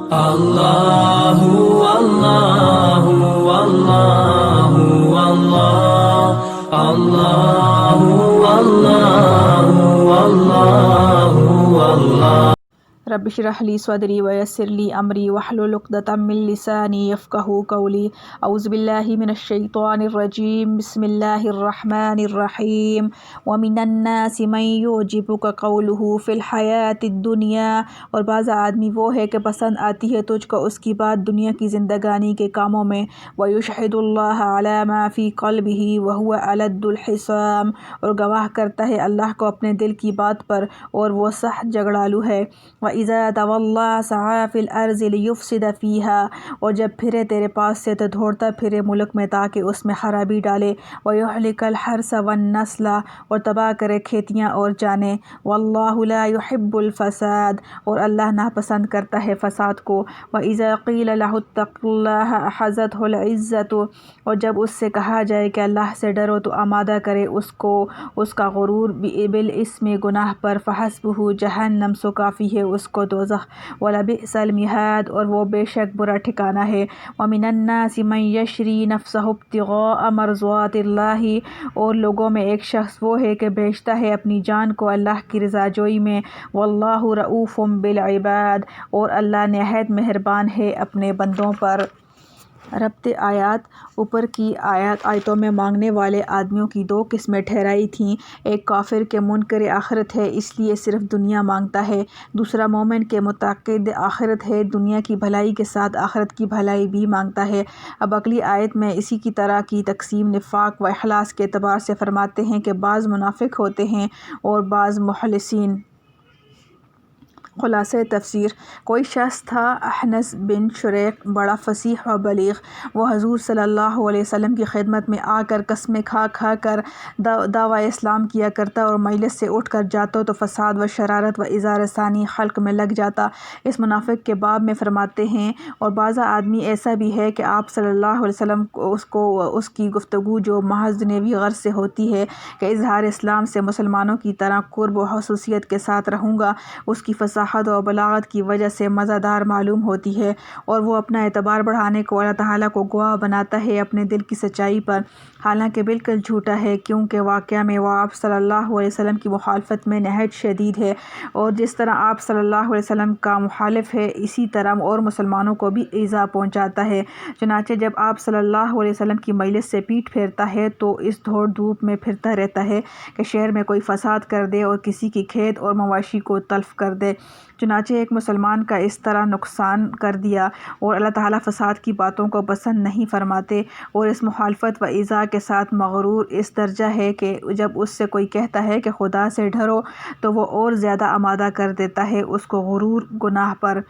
اللہ اللہ اللہ اللہ اللہ اللہ اللہ رب اشرح لی صدری ویسر لی امری واحلل عقدۃ من لسانی یفقہوا قولی اعوذ باللہ من الشیطان الرجیم بسم اللہ الرحمن الرحیم ومن الناس من یعجبک قولہ فی الحیاۃ الدنیا، اور بعض آدمی وہ ہے کہ پسند آتی ہے تجھ کو اس کی بات دنیا کی زندگانی کے کاموں میں، ویشہد اللہ علی ما فی قلبہ وہو ألد الخصام، اور گواہ کرتا ہے اللہ کو اپنے دل کی بات پر اور وہ سخت جھگڑالو ہے، وَإِذَا تَوَلَّىٰ سَعَىٰ فِي الْأَرْضِ لِيُفْسِدَ فِيهَا، اور جب پھرے تیرے پاس سے تو دوڑتا پھرے ملک میں تاکہ اس میں خرابی ڈالے، وَيُهْلِكَ الْحَرْثَ وَالنَّسْلَ، اور تباہ کرے کھیتیاں اور جانیں، وَاللَّهُ لَا يُحِبُّ الْفَسَادَ، اور اللہ ناپسند کرتا ہے فساد کو، وَإِذَا قِيلَ لَهُ اتَّقِ اللَّهَ أَخَذَتْهُ الْعِزَّةُ، اور جب اس سے کہا جائے کہ اللہ سے ڈرو تو آمادہ کرے اس کو اس کا غرور بالاسم گناہ پر، فحسبہ جہنم، سو کافی ہے اس کو دوزخ، وَلَبِئْسَ الْمِہَادُ، اور وہ بے شک برا ٹھکانہ ہے، وَمِنَ النَّاسِ مَن يَشْرِي نَفْسَهُ ابْتِغَاءَ مَرْضَاتِ اللَّهِ، اور لوگوں میں ایک شخص وہ ہے کہ بیچتا ہے اپنی جان کو اللہ کی رضا جوئی میں، وَاللَّهُ رَءُوفٌ بِالْعِبَادِ، اور اللہ نہایت مہربان ہے اپنے بندوں پر۔ ربط آیات۔ اوپر کی آیتوں میں مانگنے والے آدمیوں کی دو قسمیں ٹھہرائی تھیں، ایک کافر کے منکر آخرت ہے اس لیے صرف دنیا مانگتا ہے، دوسرا مومن کے متعقد آخرت ہے، دنیا کی بھلائی کے ساتھ آخرت کی بھلائی بھی مانگتا ہے۔ اب اگلی آیت میں اسی کی طرح کی تقسیم نفاق و اخلاص کے اعتبار سے فرماتے ہیں کہ بعض منافق ہوتے ہیں اور بعض مخلصین۔ خلاصہ تفسیر۔ کوئی شخص تھا احنس بن شریق، بڑا فصیح و بلیغ، وہ حضور صلی اللہ علیہ وسلم کی خدمت میں آ کر قسمیں کھا کھا کر دعویٰ اسلام کیا کرتا اور مجلس سے اٹھ کر جاتا تو فساد و شرارت و اظہار ثانی خلق میں لگ جاتا۔ اس منافق کے باب میں فرماتے ہیں، اور بعض آدمی ایسا بھی ہے کہ آپ صلی اللہ علیہ وسلم اس کی گفتگو جو محض دنیوی غرض سے ہوتی ہے کہ اظہار اسلام سے مسلمانوں کی طرح قرب و حسوسیت کے ساتھ رہوں گا، اس کی فصاحت و بلاغت کی وجہ سے مزہ دار معلوم ہوتی ہے، اور وہ اپنا اعتبار بڑھانے کو اللہ تعالیٰ کو گواہ بناتا ہے اپنے دل کی سچائی پر، حالانکہ بالکل جھوٹا ہے، کیونکہ واقعہ میں وہ آپ صلی اللہ علیہ وسلم کی مخالفت میں نہایت شدید ہے، اور جس طرح آپ صلی اللہ علیہ وسلم کا مخالف ہے اسی طرح اور مسلمانوں کو بھی ایذا پہنچاتا ہے۔ چنانچہ جب آپ صلی اللہ علیہ وسلم کی مجلس سے پیٹ پھیرتا ہے تو اس دوڑ دھوپ میں پھرتا رہتا ہے کہ شہر میں کوئی فساد کر دے اور کسی کی کھیت اور مواشی کو تلف کر دے۔ چنانچہ ایک مسلمان کا اس طرح نقصان کر دیا، اور اللہ تعالیٰ فساد کی باتوں کو پسند نہیں فرماتے، اور اس مخالفت و ایذا کے ساتھ مغرور اس درجہ ہے کہ جب اس سے کوئی کہتا ہے کہ خدا سے ڈرو تو وہ اور زیادہ آمادہ کر دیتا ہے اس کو غرور گناہ پر،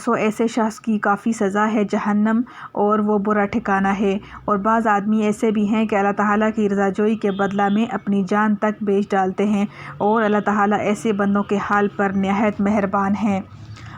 سو ایسے شخص کی کافی سزا ہے جہنم اور وہ برا ٹھکانہ ہے۔ اور بعض آدمی ایسے بھی ہیں کہ اللہ تعالیٰ کی رضا جوئی کے بدلہ میں اپنی جان تک بیچ ڈالتے ہیں، اور اللہ تعالیٰ ایسے بندوں کے حال پر نہایت مہربان ہے۔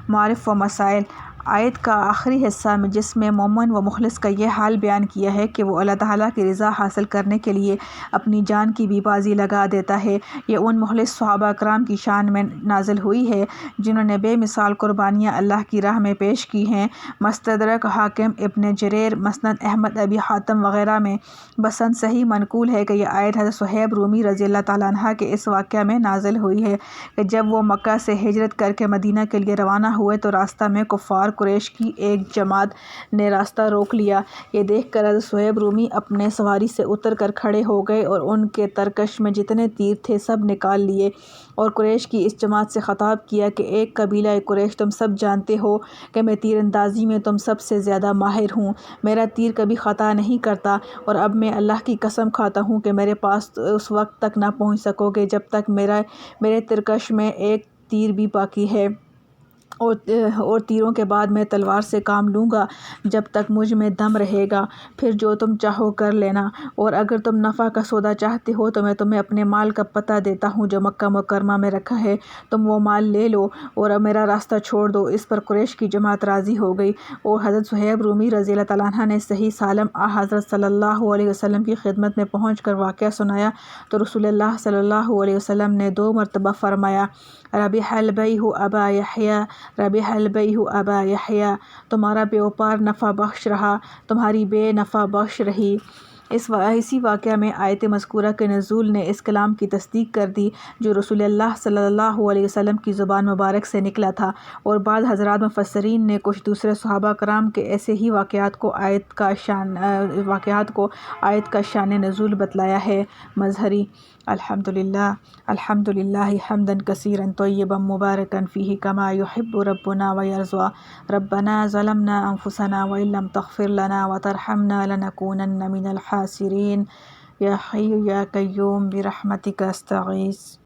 معارف و مسائل۔ آیت کا آخری حصہ میں جس میں مومن و مخلص کا یہ حال بیان کیا ہے کہ وہ اللہ تعالیٰ کی رضا حاصل کرنے کے لیے اپنی جان کی بھی بازی لگا دیتا ہے، یہ ان مخلص صحابہ کرام کی شان میں نازل ہوئی ہے جنہوں نے بے مثال قربانیاں اللہ کی راہ میں پیش کی ہیں۔ مستدرک حاکم، ابن جریر، مسند احمد، ابی حاتم وغیرہ میں بسند صحیح منقول ہے کہ یہ آیت حضرت صہیب رومی رضی اللہ تعالیٰ عنہ کے اس واقعہ میں نازل ہوئی ہے کہ جب وہ مکہ سے ہجرت کر کے مدینہ کے لیے روانہ ہوئے تو راستہ میں کفار قریش کی ایک جماعت نے راستہ روک لیا۔ یہ دیکھ کر حضرت صہیب رومی اپنے سواری سے اتر کر کھڑے ہو گئے اور ان کے ترکش میں جتنے تیر تھے سب نکال لیے، اور قریش کی اس جماعت سے خطاب کیا کہ ایک قبیلہ قریش، تم سب جانتے ہو کہ میں تیر اندازی میں تم سب سے زیادہ ماہر ہوں، میرا تیر کبھی خطا نہیں کرتا، اور اب میں اللہ کی قسم کھاتا ہوں کہ میرے پاس اس وقت تک نہ پہنچ سکو گے جب تک میرے ترکش میں ایک تیر بھی باقی ہے، اور تیروں کے بعد میں تلوار سے کام لوں گا جب تک مجھ میں دم رہے گا، پھر جو تم چاہو کر لینا، اور اگر تم نفع کا سودا چاہتے ہو تو میں تمہیں اپنے مال کا پتہ دیتا ہوں جو مکہ مکرمہ میں رکھا ہے، تم وہ مال لے لو اور اب میرا راستہ چھوڑ دو۔ اس پر قریش کی جماعت راضی ہو گئی، اور حضرت صہیب رومی رضی اللہ تعالیٰ عنہ نے صحیح سالم حضرت صلی اللہ علیہ وسلم کی خدمت میں پہنچ کر واقعہ سنایا تو رسول اللہ صلی اللہ علیہ وسلم نے 2 مرتبہ فرمایا، ربح البیع ابا یحییٰ، ربح البیع ابا یحییٰ، تمہارا بیوپار نفع بخش رہا، تمہاری بے نفع بخش رہی۔ اسی واقعہ میں آیت مذکورہ کے نزول نے اس کلام کی تصدیق کر دی جو رسول اللہ صلی اللہ علیہ وسلم کی زبان مبارک سے نکلا تھا، اور بعض حضرات مفسرین نے کچھ دوسرے صحابہ کرام کے ایسے ہی واقعات کو آیت کا شان نزول بتلایا ہے۔ مظہری: الحمدللہ حمداً کثیراً طیباً مبارکاً فیہ کما یحب ربنا ویرضی۔ ربنا ظلمنا انفسنا وان لم تغفر لنا وترحمنا لنکونن من الخاسرین۔ یا حی یا قیوم برحمتک استغیث۔